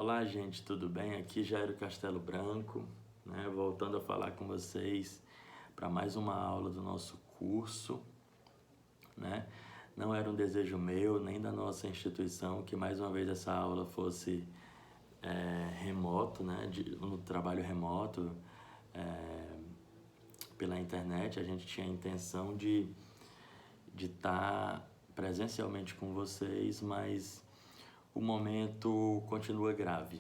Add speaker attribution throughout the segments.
Speaker 1: Olá, gente, tudo bem? Aqui Jairo Castelo Branco, né? Voltando a falar com vocês para mais uma aula do nosso curso, né? Não era um desejo meu, nem da nossa instituição, que mais uma vez essa aula fosse remoto, né? No trabalho remoto, pela internet. A gente tinha a intenção de estar presencialmente com vocês, mas o momento continua grave,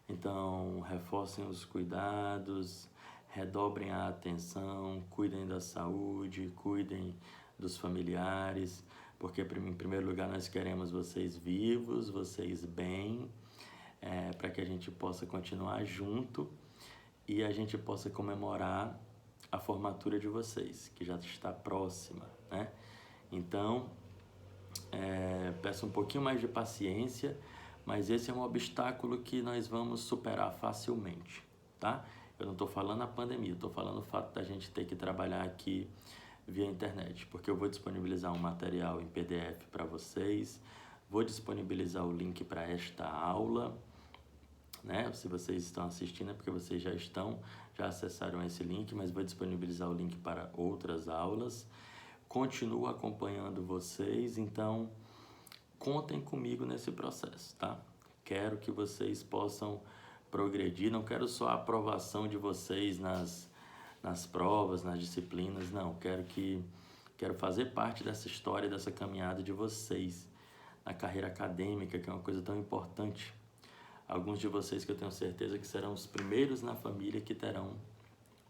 Speaker 1: então reforcem os cuidados, redobrem a atenção, cuidem da saúde, cuidem dos familiares, porque em primeiro lugar nós queremos vocês vivos, vocês bem, para que a gente possa continuar junto e a gente possa comemorar a formatura de vocês, que já está próxima, né? Então, peço um pouquinho mais de paciência, mas esse é um obstáculo que nós vamos superar facilmente, tá? Eu não estou falando a pandemia, estou falando o fato da gente ter que trabalhar aqui via internet, porque eu vou disponibilizar um material em PDF para vocês, vou disponibilizar o link para esta aula, né? Se vocês estão assistindo é porque vocês já acessaram esse link, mas vou disponibilizar o link para outras aulas. Continuo acompanhando vocês, então contem comigo nesse processo, tá? Quero que vocês possam progredir, não quero só a aprovação de vocês nas provas, nas disciplinas, não. Quero fazer parte dessa história, dessa caminhada de vocês na carreira acadêmica, que é uma coisa tão importante. Alguns de vocês que eu tenho certeza que serão os primeiros na família que terão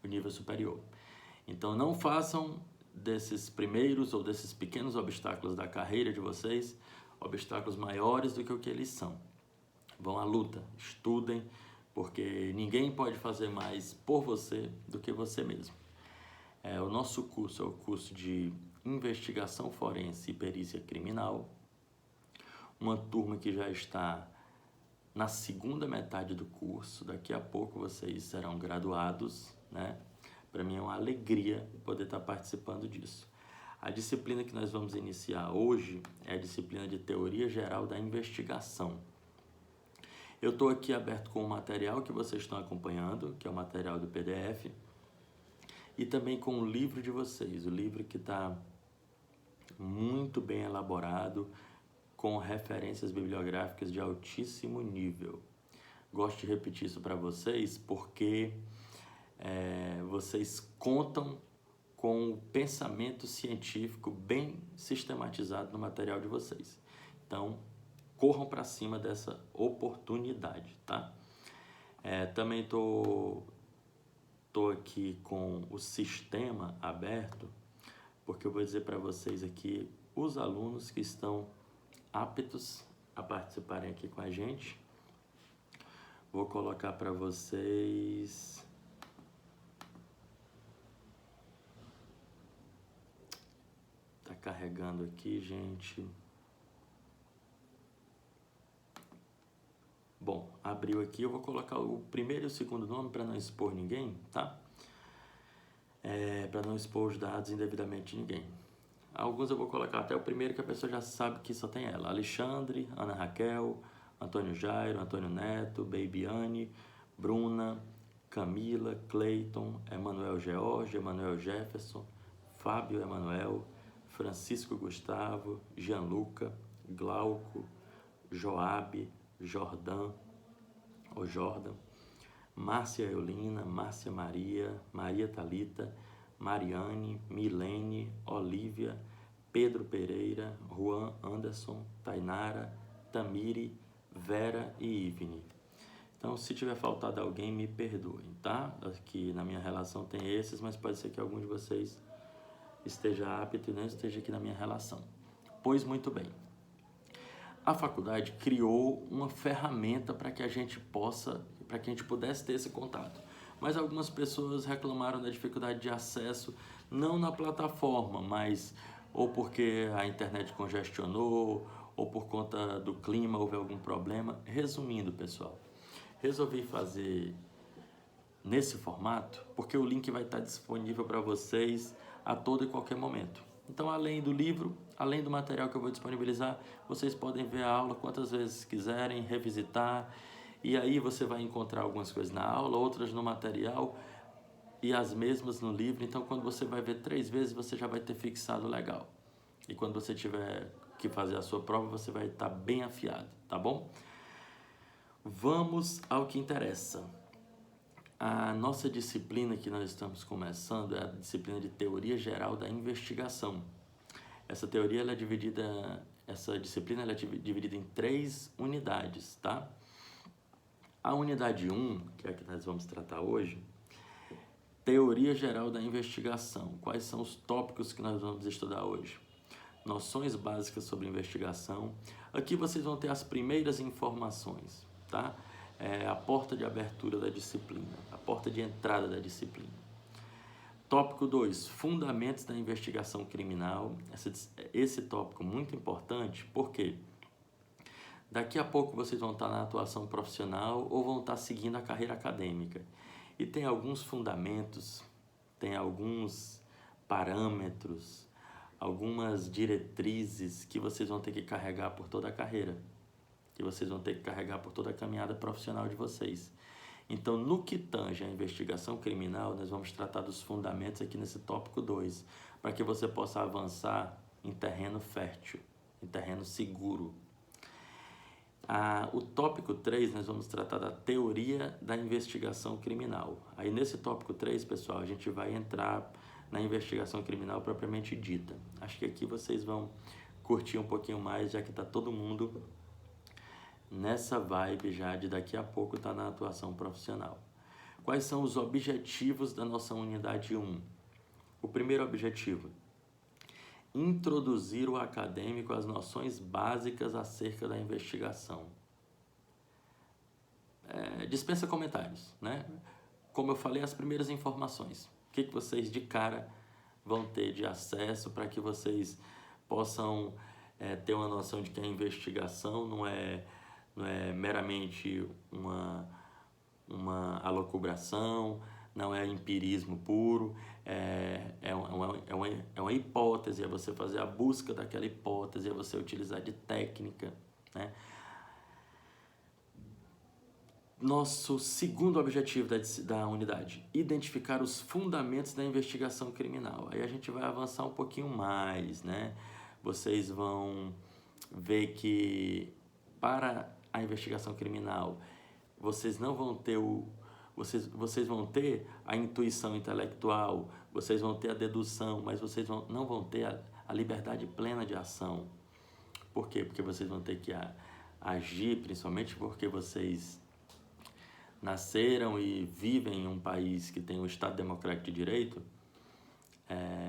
Speaker 1: o nível superior. Então não façam desses primeiros ou desses pequenos obstáculos da carreira de vocês obstáculos maiores do que o que eles são. Vão à luta, estudem, porque ninguém pode fazer mais por você do que você mesmo. O nosso curso é o curso de Investigação Forense e Perícia Criminal, uma turma que já está na segunda metade do curso. Daqui a pouco vocês serão graduados, né? Para mim é uma alegria poder estar participando disso. A disciplina que nós vamos iniciar hoje é a disciplina de Teoria Geral da Investigação. Eu estou aqui aberto com o material que vocês estão acompanhando, que é o material do PDF, e também com o livro de vocês, o livro que está muito bem elaborado, com referências bibliográficas de altíssimo nível. Gosto de repetir isso para vocês porque vocês contam com o pensamento científico bem sistematizado no material de vocês. Então, corram para cima dessa oportunidade, tá? Também tô aqui com o sistema aberto, porque eu vou dizer para vocês aqui os alunos que estão aptos a participarem aqui com a gente. Vou colocar para vocês. Tá carregando aqui, gente. Bom, abriu aqui, eu vou colocar o primeiro e o segundo nome para não expor ninguém, tá? Para não expor os dados indevidamente de ninguém. Alguns eu vou colocar até o primeiro, que a pessoa já sabe que só tem ela. Alexandre, Ana Raquel, Antônio Jairo, Antônio Neto, Babyane, Bruna, Camila, Cleiton, Emanuel George, Emanuel Jefferson, Fábio Emanuel, Francisco Gustavo, Gianluca, Glauco, Joabe, Jordan, Márcia Eulina, Márcia Maria, Maria Thalita, Mariane, Milene, Olívia, Pedro Pereira, Juan Anderson, Tainara, Tamiri, Vera e Ivne. Então, se tiver faltado alguém, me perdoem, tá? Aqui na minha relação tem esses, mas pode ser que algum de vocês esteja apto e não esteja aqui na minha relação. Pois muito bem. A faculdade criou uma ferramenta para que a gente pudesse ter esse contato. Mas algumas pessoas reclamaram da dificuldade de acesso, não na plataforma, mas ou porque a internet congestionou, ou por conta do clima houve algum problema. Resumindo, pessoal, resolvi fazer nesse formato porque o link vai estar disponível para vocês a todo e qualquer momento. Então, além do livro, além do material que eu vou disponibilizar, vocês podem ver a aula quantas vezes quiserem, revisitar, e aí você vai encontrar algumas coisas na aula, outras no material e as mesmas no livro. Então, quando você vai ver 3 vezes, você já vai ter fixado legal. E quando você tiver que fazer a sua prova, você vai estar bem afiado, tá bom? Vamos ao que interessa. A nossa disciplina que nós estamos começando é a disciplina de Teoria Geral da Investigação. Essa disciplina ela é dividida em 3 unidades, tá? A unidade 1, que é a que nós vamos tratar hoje, Teoria Geral da Investigação. Quais são os tópicos que nós vamos estudar hoje? Noções básicas sobre investigação. Aqui vocês vão ter as primeiras informações, tá? A porta de abertura da disciplina, a porta de entrada da disciplina. Tópico 2, Fundamentos da Investigação Criminal. Esse tópico muito importante, porque daqui a pouco vocês vão estar na atuação profissional ou vão estar seguindo a carreira acadêmica. E tem alguns fundamentos, tem alguns parâmetros, algumas diretrizes que vocês vão ter que carregar por toda a carreira, que vocês vão ter que carregar por toda a caminhada profissional de vocês. Então, no que tange a investigação criminal, nós vamos tratar dos fundamentos aqui nesse tópico 2, para que você possa avançar em terreno fértil, em terreno seguro. O tópico 3, nós vamos tratar da teoria da investigação criminal. Aí, nesse tópico 3, pessoal, a gente vai entrar na investigação criminal propriamente dita. Acho que aqui vocês vão curtir um pouquinho mais, já que está todo mundo nessa vibe já de daqui a pouco estar na atuação profissional. Quais são os objetivos da nossa unidade 1? O primeiro objetivo, introduzir o acadêmico às noções básicas acerca da investigação. Dispensa comentários, né? Como eu falei, as primeiras informações. O que vocês de cara vão ter de acesso para que vocês possam ter uma noção de que a investigação não é meramente uma alocubração, não é empirismo puro, é uma hipótese, é você fazer a busca daquela hipótese, é você utilizar de técnica, né? Nosso segundo objetivo da unidade, identificar os fundamentos da investigação criminal. Aí a gente vai avançar um pouquinho mais, né? Vocês vão ver que para a investigação criminal, vocês não vão ter vocês vão ter a intuição intelectual, vocês vão ter a dedução, mas vocês não vão ter a liberdade plena de ação. Por quê? Porque vocês vão ter que agir, principalmente porque vocês nasceram e vivem em um país que tem um Estado Democrático de Direito.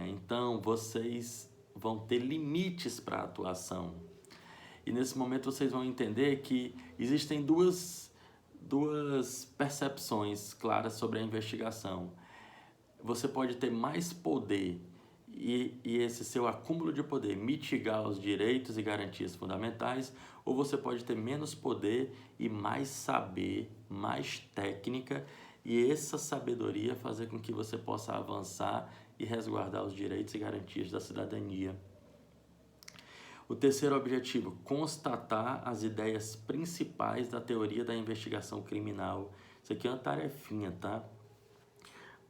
Speaker 1: Então, vocês vão ter limites para a atuação. E nesse momento vocês vão entender que existem duas percepções claras sobre a investigação. Você pode ter mais poder e esse seu acúmulo de poder mitigar os direitos e garantias fundamentais, ou você pode ter menos poder e mais saber, mais técnica, e essa sabedoria fazer com que você possa avançar e resguardar os direitos e garantias da cidadania. O terceiro objetivo, constatar as ideias principais da teoria da investigação criminal. Isso aqui é uma tarefinha, tá?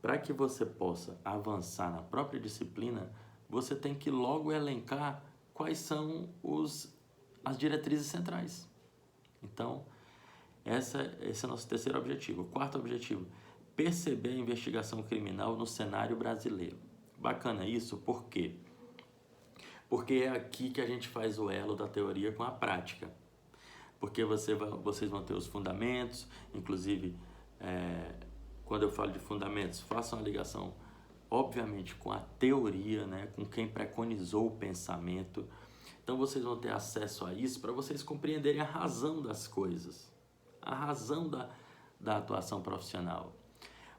Speaker 1: Para que você possa avançar na própria disciplina, você tem que logo elencar quais são as diretrizes centrais. Então, esse é o nosso terceiro objetivo. O quarto objetivo, perceber a investigação criminal no cenário brasileiro. Bacana isso, por quê? Porque é aqui que a gente faz o elo da teoria com a prática. Porque vocês vão ter os fundamentos, inclusive, quando eu falo de fundamentos, façam a ligação, obviamente, com a teoria, né, com quem preconizou o pensamento. Então, vocês vão ter acesso a isso para vocês compreenderem a razão das coisas, a razão da atuação profissional.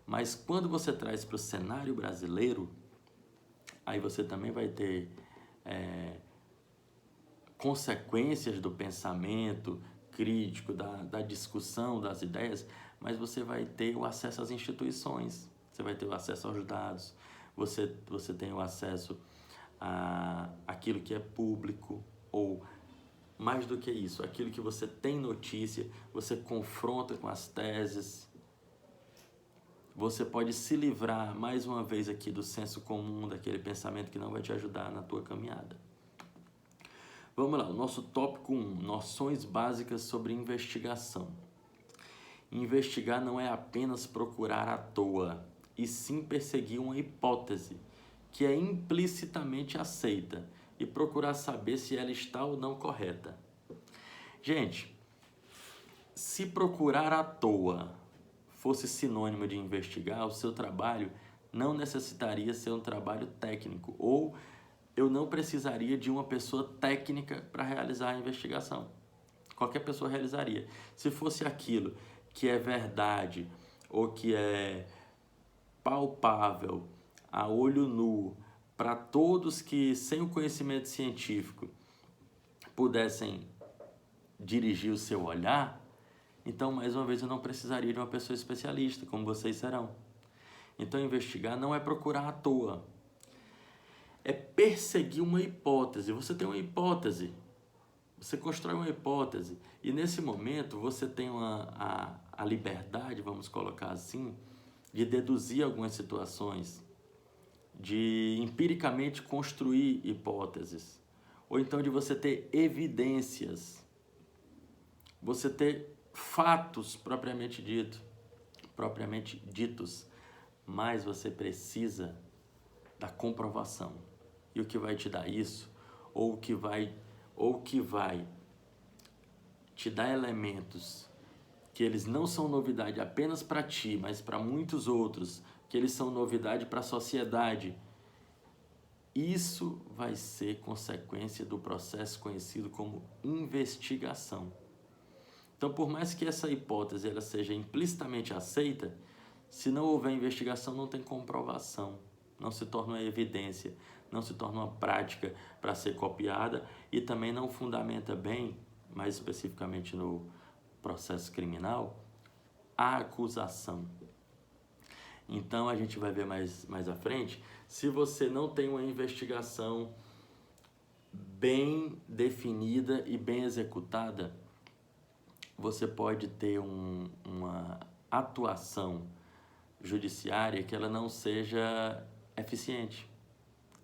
Speaker 1: Mas quando você traz para o cenário brasileiro, aí você também vai ter consequências do pensamento crítico, da discussão das ideias, mas você vai ter o acesso às instituições, você vai ter o acesso aos dados, você tem o acesso aquilo que é público, ou mais do que isso, aquilo que você tem notícia, você confronta com as teses. Você pode se livrar, mais uma vez aqui, do senso comum, daquele pensamento que não vai te ajudar na tua caminhada. Vamos lá, o nosso tópico 1, noções básicas sobre investigação. Investigar não é apenas procurar à toa, e sim perseguir uma hipótese, que é implicitamente aceita, e procurar saber se ela está ou não correta. Gente, se procurar à toa fosse sinônimo de investigar, o seu trabalho não necessitaria ser um trabalho técnico, ou eu não precisaria de uma pessoa técnica para realizar a investigação. Qualquer pessoa realizaria. Se fosse aquilo que é verdade ou que é palpável, a olho nu, para todos que, sem o conhecimento científico, pudessem dirigir o seu olhar, então, mais uma vez, eu não precisaria de uma pessoa especialista, como vocês serão. Então, investigar não é procurar à toa. É perseguir uma hipótese. Você tem uma hipótese. Você constrói uma hipótese. E, nesse momento, você tem a liberdade, vamos colocar assim, de deduzir algumas situações, de empiricamente construir hipóteses. Ou então de você ter evidências. Você ter fatos propriamente ditos, mas você precisa da comprovação. E o que vai te dar isso, ou que vai te dar elementos que eles não são novidade apenas para ti, mas para muitos outros, que eles são novidade para a sociedade. Isso vai ser consequência do processo conhecido como investigação. Então, por mais que essa hipótese ela seja implicitamente aceita, se não houver investigação, não tem comprovação, não se torna uma evidência, não se torna uma prática para ser copiada e também não fundamenta bem, mais especificamente no processo criminal, a acusação. Então, a gente vai ver mais à frente, se você não tem uma investigação bem definida e bem executada, você pode ter uma atuação judiciária que ela não seja eficiente,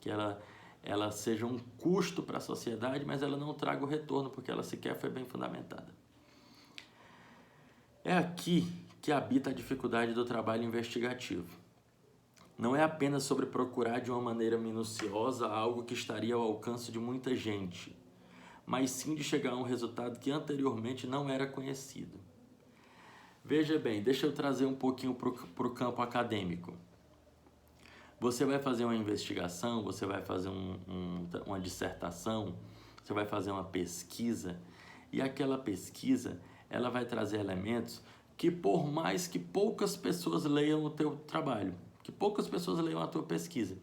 Speaker 1: que ela seja um custo para a sociedade, mas ela não traga o retorno, porque ela sequer foi bem fundamentada. É aqui que habita a dificuldade do trabalho investigativo. Não é apenas sobre procurar de uma maneira minuciosa algo que estaria ao alcance de muita gente, mas sim de chegar a um resultado que anteriormente não era conhecido. Veja bem, deixa eu trazer um pouquinho para o campo acadêmico. Você vai fazer uma investigação, você vai fazer uma dissertação, você vai fazer uma pesquisa, e aquela pesquisa ela vai trazer elementos que, por mais que poucas pessoas leiam o teu trabalho, que poucas pessoas leiam a tua pesquisa,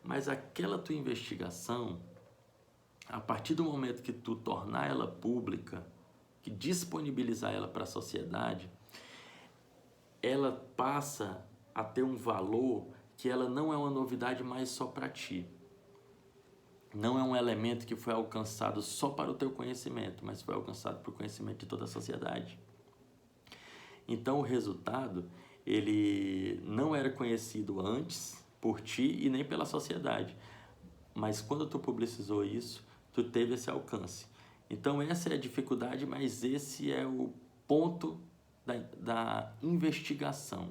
Speaker 1: mas aquela tua investigação, a partir do momento que tu tornar ela pública, que disponibilizar ela para a sociedade, ela passa a ter um valor que ela não é uma novidade mais só para ti. Não é um elemento que foi alcançado só para o teu conhecimento, mas foi alcançado para o conhecimento de toda a sociedade. Então o resultado, ele não era conhecido antes por ti e nem pela sociedade. Mas quando tu publicizou isso, tu teve esse alcance. Então essa é a dificuldade, mas esse é o ponto da investigação.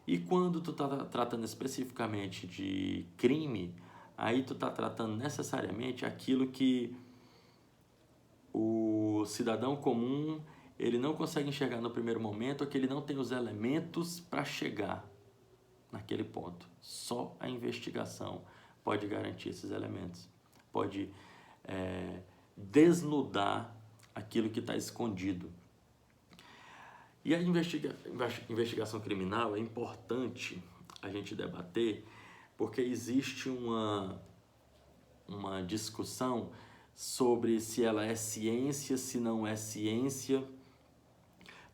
Speaker 1: E quando tu está tratando especificamente de crime, aí tu está tratando necessariamente aquilo que o cidadão comum ele não consegue enxergar no primeiro momento, ou que ele não tem os elementos para chegar naquele ponto. Só a investigação pode garantir esses elementos, pode desnudar aquilo que está escondido. E a investigação criminal é importante a gente debater, porque existe uma discussão sobre se ela é ciência, se não é ciência,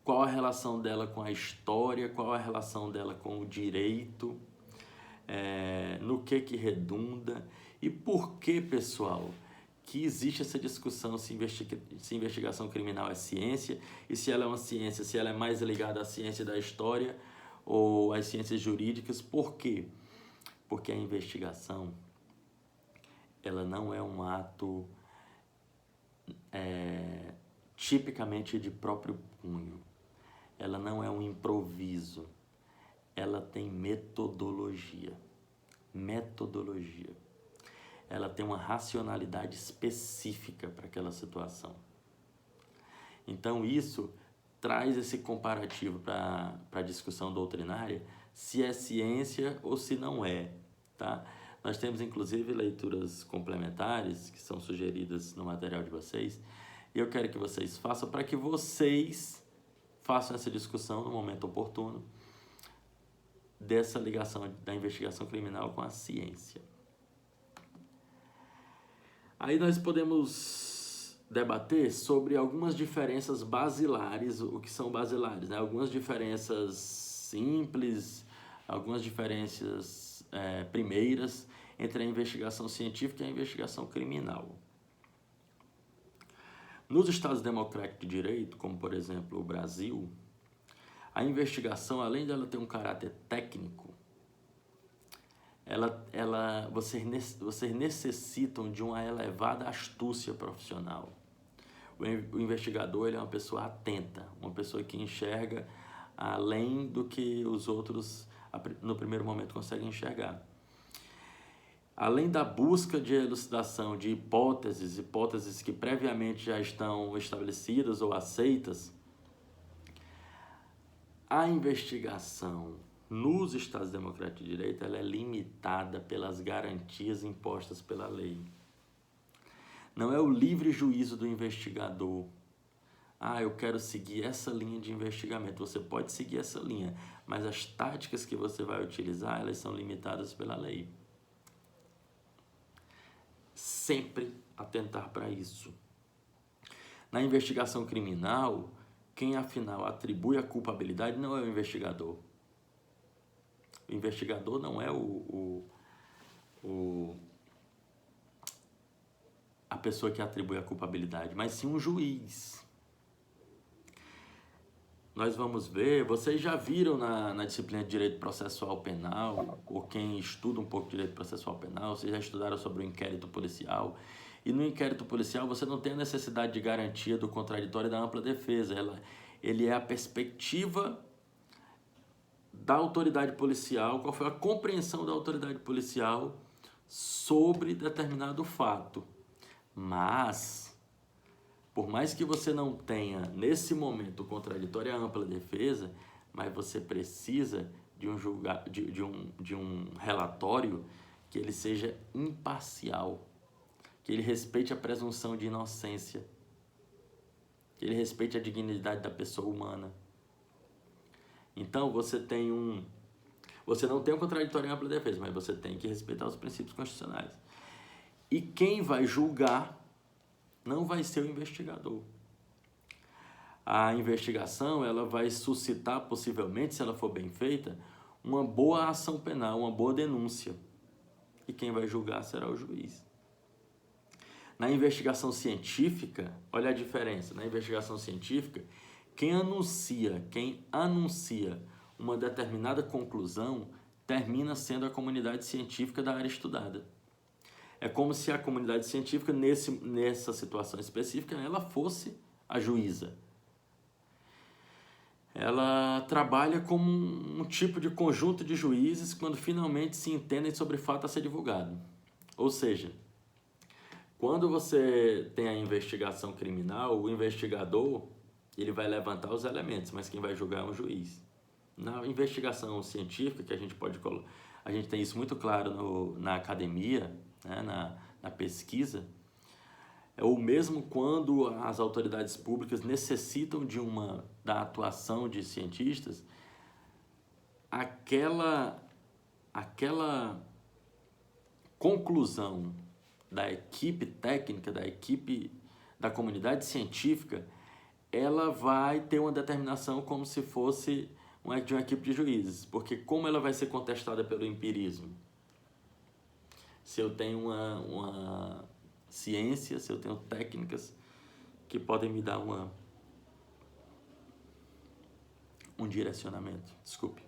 Speaker 1: qual a relação dela com a história, qual a relação dela com o direito, no que redunda. E por que, pessoal, que existe essa discussão se investigação criminal é ciência e se ela é uma ciência, se ela é mais ligada à ciência da história ou às ciências jurídicas? Por quê? Porque a investigação, ela não é um ato tipicamente de próprio punho. Ela não é um improviso. Ela tem metodologia. Ela tem uma racionalidade específica para aquela situação. Então isso traz esse comparativo para a discussão doutrinária, se é ciência ou se não é, tá? Nós temos inclusive leituras complementares que são sugeridas no material de vocês, e eu quero que vocês façam para que vocês façam essa discussão no momento oportuno dessa ligação da investigação criminal com a ciência. Aí nós podemos debater sobre algumas diferenças basilares, o que são basilares, né? Algumas diferenças simples, algumas diferenças primeiras entre a investigação científica e a investigação criminal. Nos Estados Democráticos de Direito, como por exemplo o Brasil, a investigação, além de ela ter um caráter técnico, vocês necessitam de uma elevada astúcia profissional. O investigador, ele é uma pessoa atenta, uma pessoa que enxerga além do que os outros no primeiro momento conseguem enxergar. Além da busca de elucidação de hipóteses que previamente já estão estabelecidas ou aceitas, a investigação nos Estados Democráticos de Direito, ela é limitada pelas garantias impostas pela lei. Não é o livre juízo do investigador. Eu quero seguir essa linha de investimento. Você pode seguir essa linha, mas as táticas que você vai utilizar, elas são limitadas pela lei. Sempre atentar para isso. Na investigação criminal, quem afinal atribui a culpabilidade não é o investigador. O investigador não é a pessoa que atribui a culpabilidade, mas sim um juiz. Nós vamos ver, vocês já viram na disciplina de Direito Processual Penal, ou quem estuda um pouco de Direito Processual Penal, vocês já estudaram sobre o inquérito policial, e no inquérito policial você não tem a necessidade de garantia do contraditório e da ampla defesa, ele é a perspectiva da autoridade policial, qual foi a compreensão da autoridade policial sobre determinado fato. Mas, por mais que você não tenha, nesse momento, o contraditório e a ampla defesa, mas você precisa de um relatório que ele seja imparcial, que ele respeite a presunção de inocência, que ele respeite a dignidade da pessoa humana. Então, você não tem um contraditório em ampla defesa, mas você tem que respeitar os princípios constitucionais. E quem vai julgar não vai ser o investigador. A investigação, ela vai suscitar, possivelmente, se ela for bem feita, uma boa ação penal, uma boa denúncia. E quem vai julgar será o juiz. Na investigação científica, olha a diferença. Na investigação científica, quem anuncia uma determinada conclusão termina sendo a comunidade científica da área estudada. É como se a comunidade científica, nessa situação específica, ela fosse a juíza. Ela trabalha como um tipo de conjunto de juízes quando finalmente se entendem sobre fato a ser divulgado. Ou seja, quando você tem a investigação criminal, o investigador ele vai levantar os elementos, mas quem vai julgar é um juiz. Na investigação científica, que a gente tem isso muito claro na academia, né, na pesquisa, ou mesmo quando as autoridades públicas necessitam da atuação de cientistas, aquela conclusão da equipe técnica, da equipe da comunidade científica, ela vai ter uma determinação como se fosse de uma equipe de juízes, porque como ela vai ser contestada pelo empirismo? se eu tenho uma ciência, se eu tenho técnicas que podem me dar um direcionamento. Desculpe.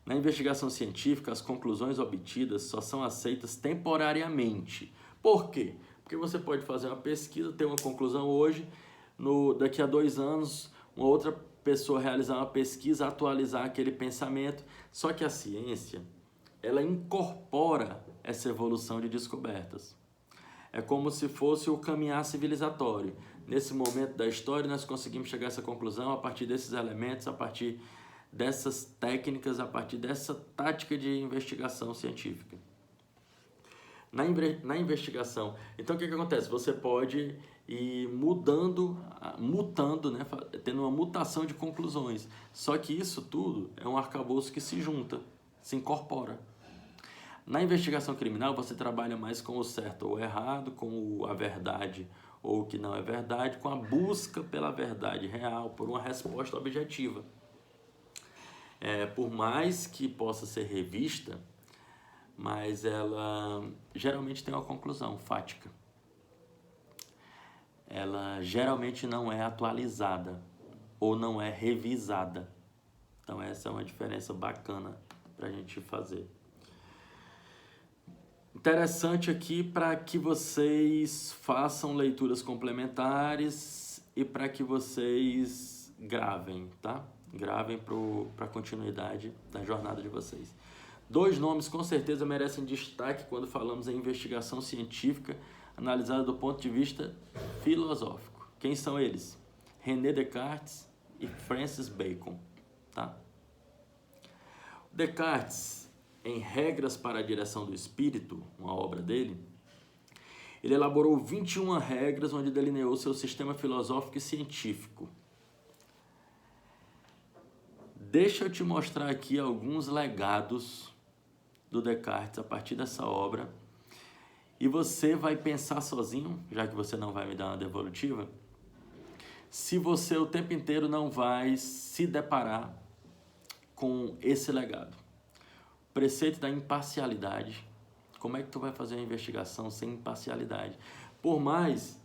Speaker 1: Na investigação científica, as conclusões obtidas só são aceitas temporariamente. Por quê? Porque você pode fazer uma pesquisa, ter uma conclusão hoje, daqui a 2 anos, uma outra pessoa realizar uma pesquisa, atualizar aquele pensamento. Só que a ciência, ela incorpora essa evolução de descobertas. É como se fosse o caminhar civilizatório. Nesse momento da história, nós conseguimos chegar a essa conclusão a partir desses elementos, a partir dessas técnicas, a partir dessa tática de investigação científica. Na investigação, então o que acontece? Você pode ir mutando, né? Tendo uma mutação de conclusões. Só que isso tudo é um arcabouço que se junta, se incorpora. Na investigação criminal, você trabalha mais com o certo ou o errado, com a verdade ou o que não é verdade, com a busca pela verdade real, por uma resposta objetiva. Por mais que possa ser revista, mas ela geralmente tem uma conclusão fática. Ela geralmente não é atualizada ou não é revisada. Então essa é uma diferença bacana para a gente fazer. Interessante aqui para que vocês façam leituras complementares e para que vocês gravem, tá? Gravem para a continuidade da jornada de vocês. 2 nomes com certeza merecem destaque quando falamos em investigação científica analisada do ponto de vista filosófico. Quem são eles? René Descartes e Francis Bacon, tá? Descartes, em Regras para a Direção do Espírito, uma obra dele, ele elaborou 21 regras onde delineou seu sistema filosófico e científico. Deixa eu te mostrar aqui alguns legados do Descartes a partir dessa obra e você vai pensar sozinho, já que você não vai me dar uma devolutiva, se você o tempo inteiro não vai se deparar com esse legado. Preceito da imparcialidade. Como é que tu vai fazer uma investigação sem imparcialidade? Por mais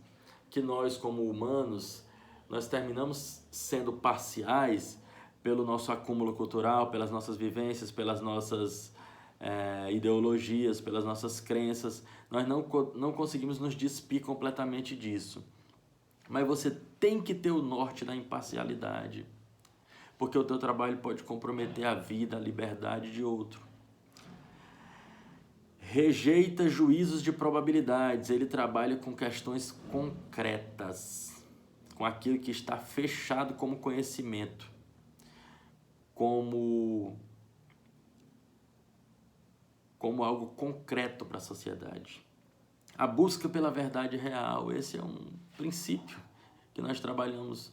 Speaker 1: que nós, como humanos, nós terminamos sendo parciais pelo nosso acúmulo cultural, pelas nossas vivências, pelas nossas ideologias, pelas nossas crenças, nós não conseguimos nos despir completamente disso. Mas você tem que ter o norte da imparcialidade, porque o teu trabalho pode comprometer a vida, a liberdade de outro. Rejeita juízos de probabilidades, ele trabalha com questões concretas, com aquilo que está fechado como conhecimento, como algo concreto para a sociedade. A busca pela verdade real, esse é um princípio que nós trabalhamos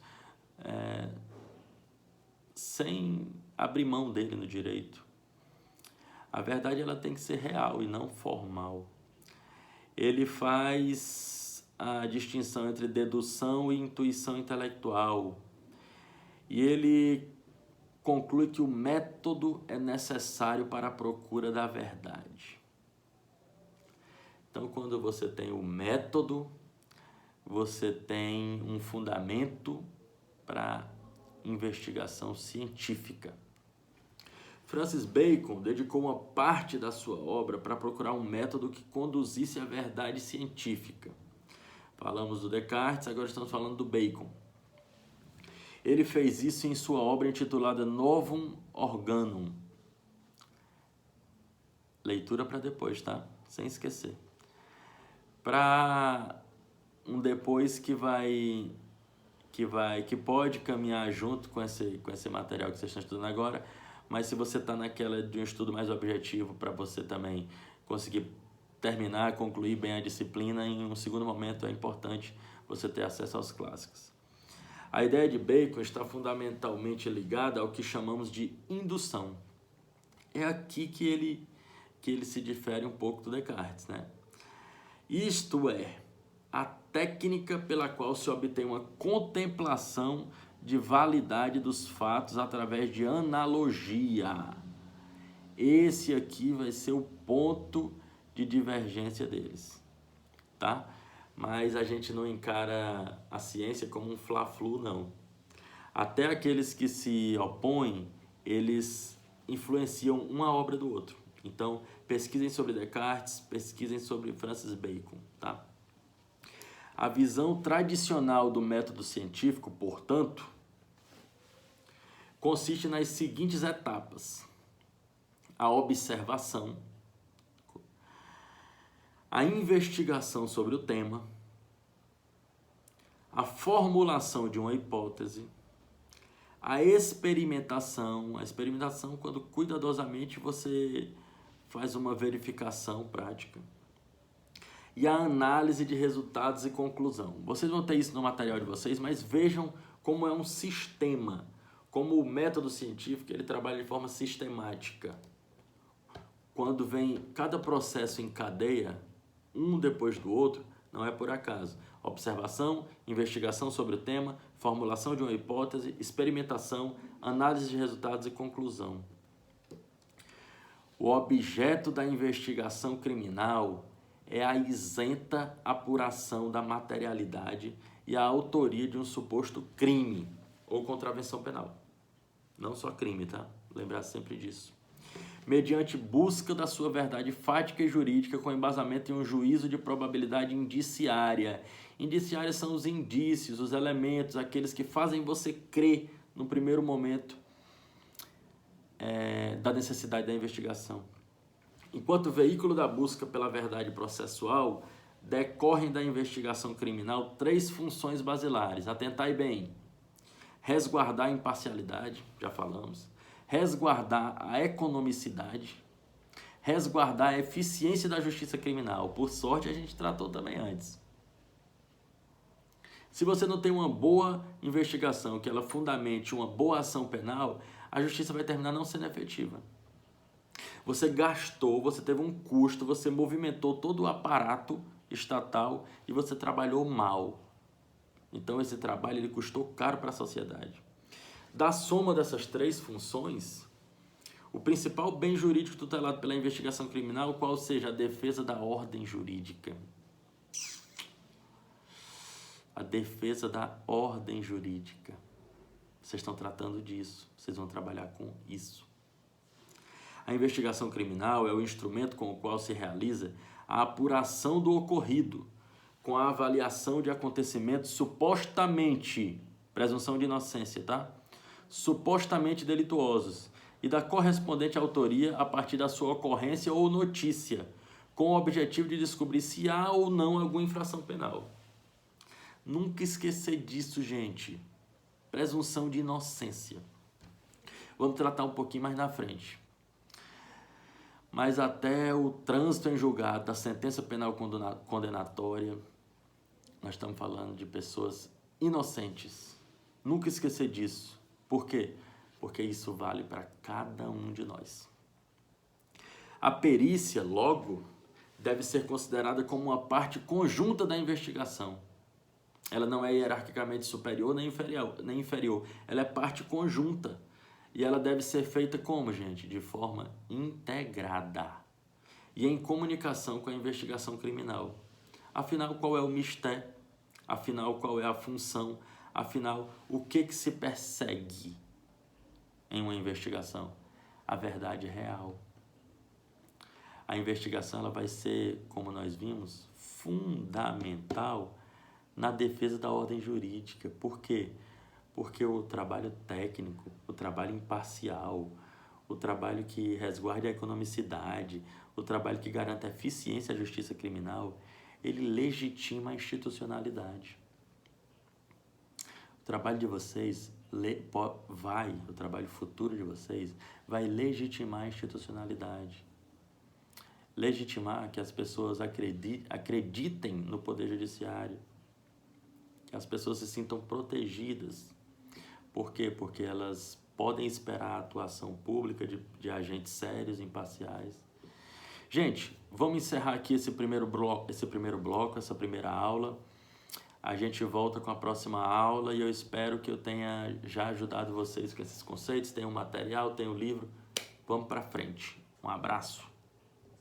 Speaker 1: sem abrir mão dele no direito. A verdade ela tem que ser real e não formal. Ele faz a distinção entre dedução e intuição intelectual. E ele conclui que o método é necessário para a procura da verdade. Então, quando você tem o método, você tem um fundamento para investigação científica. Francis Bacon dedicou uma parte da sua obra para procurar um método que conduzisse à verdade científica. Falamos do Descartes, agora estamos falando do Bacon. Ele fez isso em sua obra intitulada Novum Organum. Leitura para depois, tá? Sem esquecer. Para um depois que pode caminhar junto com esse material que vocês estão estudando agora, mas se você está naquela de um estudo mais objetivo para você também conseguir terminar, concluir bem a disciplina, em um segundo momento é importante você ter acesso aos clássicos. A ideia de Bacon está fundamentalmente ligada ao que chamamos de indução. É aqui que ele se difere um pouco do Descartes, né? Isto é, a técnica pela qual se obtém uma contemplação de validade dos fatos através de analogia. Esse aqui vai ser o ponto de divergência deles, tá? Mas a gente não encara a ciência como um fla-flu, não. Até aqueles que se opõem, eles influenciam uma obra do outro. Então, pesquisem sobre Descartes, pesquisem sobre Francis Bacon, tá? A visão tradicional do método científico, portanto, consiste nas seguintes etapas: a observação, a investigação sobre o tema, a formulação de uma hipótese, a experimentação quando cuidadosamente você faz uma verificação prática, e a análise de resultados e conclusão. Vocês vão ter isso no material de vocês, mas vejam como é um sistema, como o método científico ele trabalha de forma sistemática. Quando vem cada processo em cadeia, um depois do outro, não é por acaso. Observação, investigação sobre o tema, formulação de uma hipótese, experimentação, análise de resultados e conclusão. O objeto da investigação criminal é a isenta apuração da materialidade e a autoria de um suposto crime ou contravenção penal. Não só crime, tá? Lembrar sempre disso. Mediante busca da sua verdade fática e jurídica com embasamento em um juízo de probabilidade indiciária. Indiciários são os indícios, os elementos, aqueles que fazem você crer no primeiro momento da necessidade da investigação. Enquanto veículo da busca pela verdade processual, decorrem da investigação criminal 3 funções basilares. Atentai bem: resguardar a imparcialidade, já falamos, resguardar a economicidade, resguardar a eficiência da justiça criminal. Por sorte, a gente tratou também antes. Se você não tem uma boa investigação, que ela fundamente uma boa ação penal, a justiça vai terminar não sendo efetiva. Você gastou, você teve um custo, você movimentou todo o aparato estatal e você trabalhou mal. Então esse trabalho ele custou caro para a sociedade. Da soma dessas 3 funções, o principal bem jurídico tutelado pela investigação criminal, qual seja a defesa da ordem jurídica. A defesa da ordem jurídica. Vocês estão tratando disso, vocês vão trabalhar com isso. A investigação criminal é o instrumento com o qual se realiza a apuração do ocorrido, com a avaliação de acontecimentos supostamente, presunção de inocência, tá? Supostamente delituosos, e da correspondente autoria a partir da sua ocorrência ou notícia, com o objetivo de descobrir se há ou não alguma infração penal. Nunca esquecer disso, gente. Presunção de inocência. Vamos tratar um pouquinho mais na frente. Mas até o trânsito em julgado da sentença penal condenatória, nós estamos falando de pessoas inocentes. Nunca esquecer disso. Por quê? Porque isso vale para cada um de nós. A perícia, logo, deve ser considerada como uma parte conjunta da investigação. Ela não é hierarquicamente superior nem inferior. Ela é parte conjunta. E ela deve ser feita como, gente? De forma integrada. E em comunicação com a investigação criminal. Afinal, qual é o mistério? Afinal, qual é a função? Afinal, o que se persegue em uma investigação? A verdade real. A investigação ela vai ser, como nós vimos, fundamental na defesa da ordem jurídica. Por quê? Porque o trabalho técnico, o trabalho imparcial, o trabalho que resguarde a economicidade, o trabalho que garanta a eficiência da justiça criminal, ele legitima a institucionalidade. O trabalho de vocês o trabalho futuro de vocês vai legitimar a institucionalidade. Legitimar que as pessoas acreditem no poder judiciário, que as pessoas se sintam protegidas. Por quê? Porque elas podem esperar a atuação pública de agentes sérios, imparciais. Gente, vamos encerrar aqui esse primeiro bloco, essa primeira aula. A gente volta com a próxima aula e eu espero que eu tenha já ajudado vocês com esses conceitos. Tem o material, tem o livro. Vamos para frente. Um abraço.